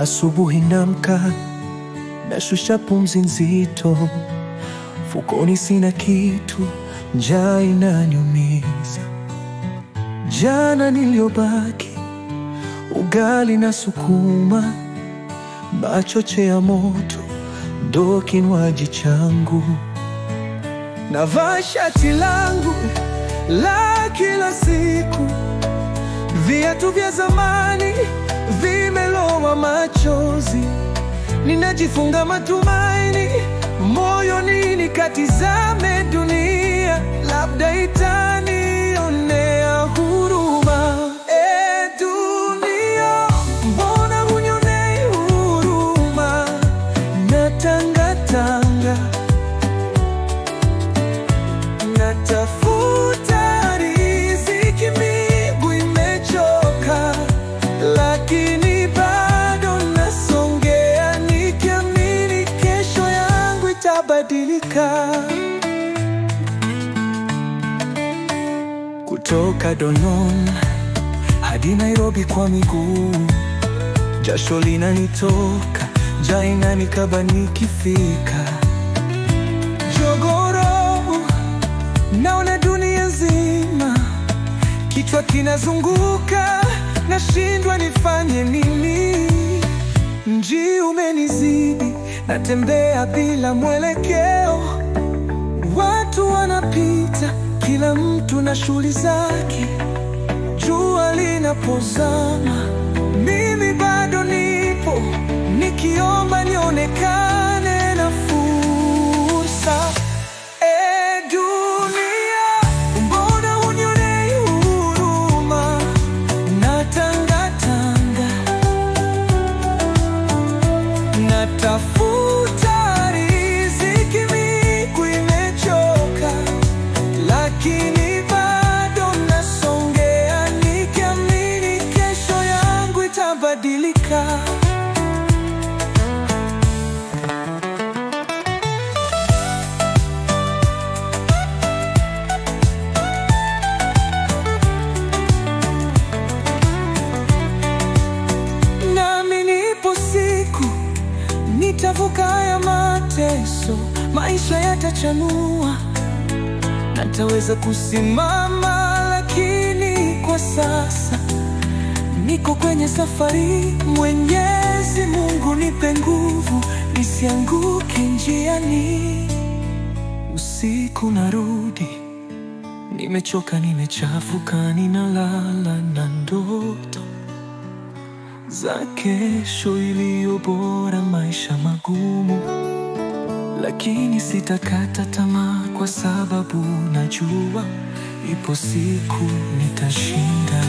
Asubuhi namka, nashusha pumzi nzito, fukoni sina kitu, njaa inaniumiza. Jana niliyobaki, ugali na sukuma, machoche ya moto ndo kinywaji changu. Navaa shati langu la kila siku, viatu vya zamani vimelowa machozi. Ninajifunga matumaini moyoni, nikatizame dunia, labda itanionea huruma. Dunia, mbona hunionei huruma? Natangatanga, natafuta riziki, miguu imechoka, lakini bado nasongea, nikiamini kesho yangu itabadilika. Kutoka Donholm hadi Nairobi kwa miguu, jasho linanitoka, njaa inanikaba nikifika. Jogoo Road, naona dunia nzima, kichwa kinazunguka, nashindwa nifanye nini. Mji umenizidi, natembea bila mwelekeo. Watu wanapita, kila mtu na shughuli zake. Jua linapozama, mimi bado nipo, nikiomba nionekane na fursa. Dunia, mbona hunionei huruma? Natangatanga, natafuta riziki, miguu imechoka, lakini bado nasongea, nikiamini kesho yangu itabadilika. Nitavuka haya mateso, maisha yatachanua, nataweza kusimama, lakini kwa sasa niko kwenye safari. Mwenyezi Mungu nipe nguvu, nisianguke njiani. Usiku narudi, nimechoka, nimechafuka, ninalala na ndoto za kesho iliyo bora, maisha magumu, lakini sitakata tamaa, kwa sababu najua ipo siku nitashinda.